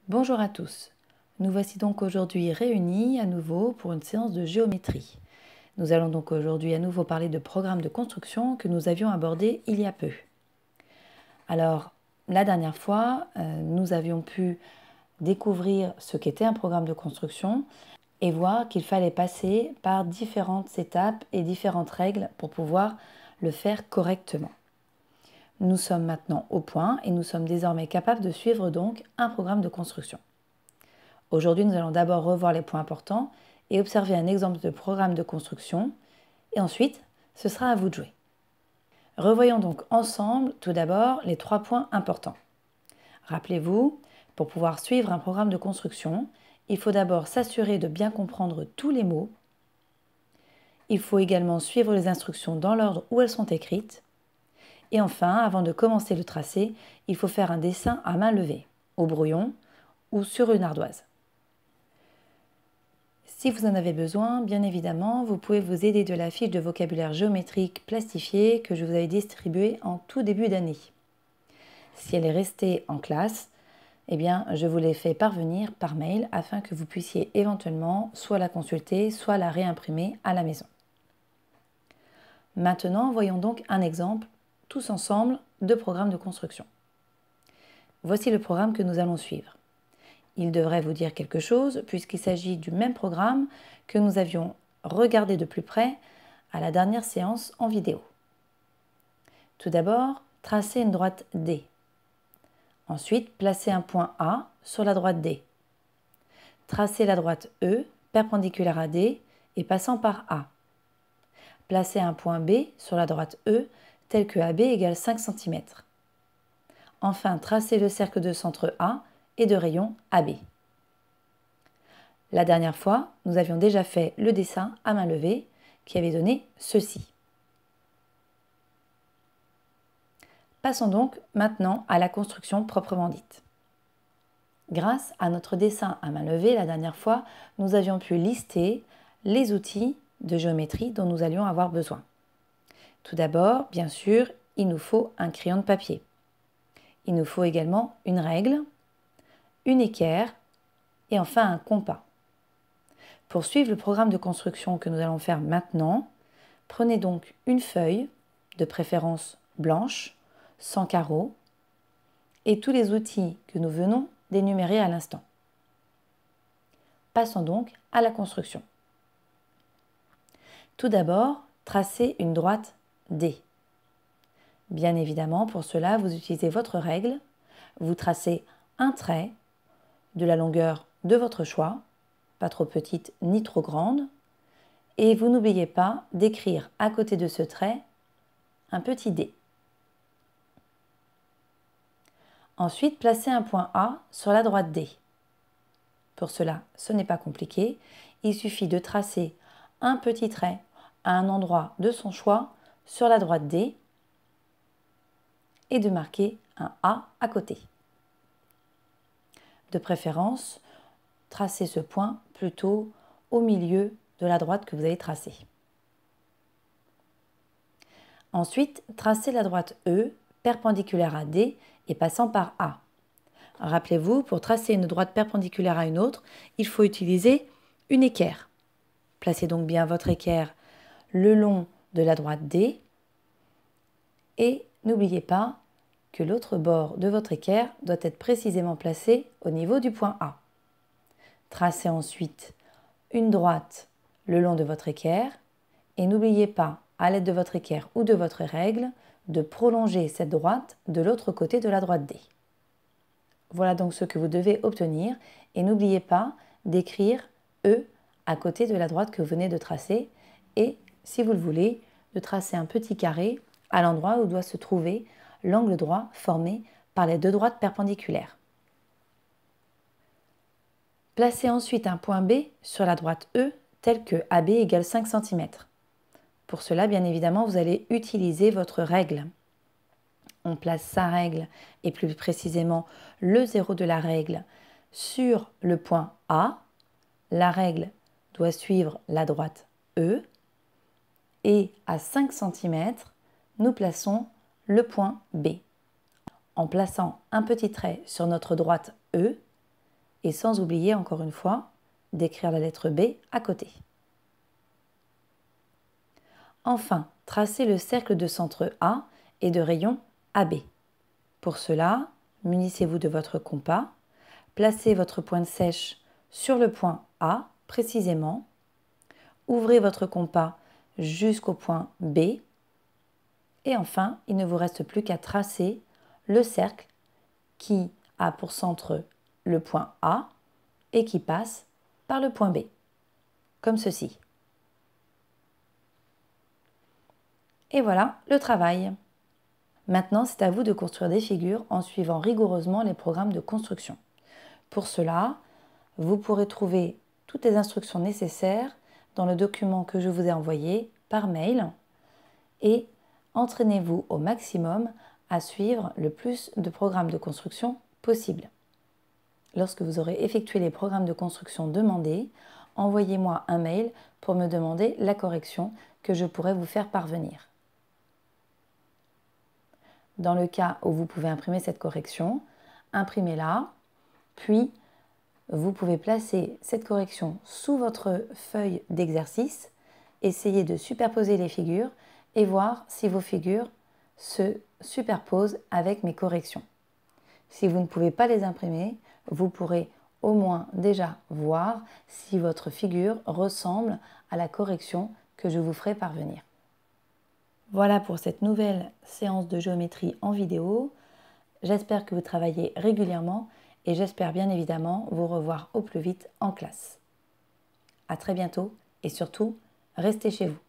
Bonjour à tous, nous voici donc aujourd'hui réunis à nouveau pour une séance de géométrie. Nous allons donc aujourd'hui à nouveau parler de programmes de construction que nous avions abordés il y a peu. Alors, la dernière fois, nous avions pu découvrir ce qu'était un programme de construction et voir qu'il fallait passer par différentes étapes et différentes règles pour pouvoir le faire correctement. Nous sommes maintenant au point et nous sommes désormais capables de suivre donc un programme de construction. Aujourd'hui, nous allons d'abord revoir les points importants et observer un exemple de programme de construction. Et ensuite, ce sera à vous de jouer. Revoyons donc ensemble tout d'abord les 3 points importants. Rappelez-vous, pour pouvoir suivre un programme de construction, il faut d'abord s'assurer de bien comprendre tous les mots. Il faut également suivre les instructions dans l'ordre où elles sont écrites. Et enfin, avant de commencer le tracé, il faut faire un dessin à main levée, au brouillon ou sur une ardoise. Si vous en avez besoin, bien évidemment, vous pouvez vous aider de la fiche de vocabulaire géométrique plastifiée que je vous avais distribuée en tout début d'année. Si elle est restée en classe, eh bien, je vous l'ai fait parvenir par mail afin que vous puissiez éventuellement soit la consulter, soit la réimprimer à la maison. Maintenant, voyons donc un exemple, tous ensemble, de programme de construction. Voici le programme que nous allons suivre. Il devrait vous dire quelque chose puisqu'il s'agit du même programme que nous avions regardé de plus près à la dernière séance en vidéo. Tout d'abord, tracez une droite D. Ensuite, placez un point A sur la droite D. Tracez la droite E perpendiculaire à D et passant par A. Placez un point B sur la droite E tel que AB égale 5 cm. Enfin, tracez le cercle de centre A et de rayon AB. La dernière fois, nous avions déjà fait le dessin à main levée qui avait donné ceci. Passons donc maintenant à la construction proprement dite. Grâce à notre dessin à main levée la dernière fois, nous avions pu lister les outils de géométrie dont nous allions avoir besoin. Tout d'abord, bien sûr, il nous faut un crayon de papier. Il nous faut également une règle, une équerre et enfin un compas. Pour suivre le programme de construction que nous allons faire maintenant, prenez donc une feuille, de préférence blanche, sans carreaux, et tous les outils que nous venons d'énumérer à l'instant. Passons donc à la construction. Tout d'abord, tracez une droite D. Bien évidemment, pour cela, vous utilisez votre règle, vous tracez un trait de la longueur de votre choix, pas trop petite ni trop grande, et vous n'oubliez pas d'écrire à côté de ce trait un petit D. Ensuite, placez un point A sur la droite D. Pour cela, ce n'est pas compliqué, il suffit de tracer un petit trait à un endroit de son choix sur la droite D et de marquer un A à côté. De préférence, tracez ce point plutôt au milieu de la droite que vous allez tracer. Ensuite, tracez la droite E perpendiculaire à D et passant par A. Rappelez-vous, pour tracer une droite perpendiculaire à une autre, il faut utiliser une équerre. Placez donc bien votre équerre le long de la droite D et n'oubliez pas que l'autre bord de votre équerre doit être précisément placé au niveau du point A. Tracez ensuite une droite le long de votre équerre et n'oubliez pas, à l'aide de votre équerre ou de votre règle, de prolonger cette droite de l'autre côté de la droite D. Voilà donc ce que vous devez obtenir et n'oubliez pas d'écrire E à côté de la droite que vous venez de tracer et, si vous le voulez, de tracer un petit carré à l'endroit où doit se trouver l'angle droit formé par les deux droites perpendiculaires. Placez ensuite un point B sur la droite E tel que AB égale 5 cm. Pour cela, bien évidemment, vous allez utiliser votre règle. On place sa règle et plus précisément le 0 de la règle sur le point A. La règle doit suivre la droite E et à 5 cm, nous plaçons le point B. En plaçant un petit trait sur notre droite E, et sans oublier encore une fois d'écrire la lettre B à côté. Enfin, tracez le cercle de centre A et de rayon AB. Pour cela, munissez-vous de votre compas, placez votre pointe sèche sur le point A précisément, ouvrez votre compas jusqu'au point B et enfin, il ne vous reste plus qu'à tracer le cercle qui a pour centre le point A et qui passe par le point B, comme ceci. Et voilà le travail. Maintenant, c'est à vous de construire des figures en suivant rigoureusement les programmes de construction. Pour cela, vous pourrez trouver toutes les instructions nécessaires dans le document que je vous ai envoyé par mail et entraînez-vous au maximum à suivre le plus de programmes de construction possible. Lorsque vous aurez effectué les programmes de construction demandés, envoyez-moi un mail pour me demander la correction que je pourrai vous faire parvenir. Dans le cas où vous pouvez imprimer cette correction, imprimez-la, puis vous pouvez placer cette correction sous votre feuille d'exercice, essayez de superposer les figures et voir si vos figures se superposent avec mes corrections. Si vous ne pouvez pas les imprimer, vous pourrez au moins déjà voir si votre figure ressemble à la correction que je vous ferai parvenir. Voilà pour cette nouvelle séance de géométrie en vidéo. J'espère que vous travaillez régulièrement et j'espère bien évidemment vous revoir au plus vite en classe. À très bientôt et surtout, restez chez vous.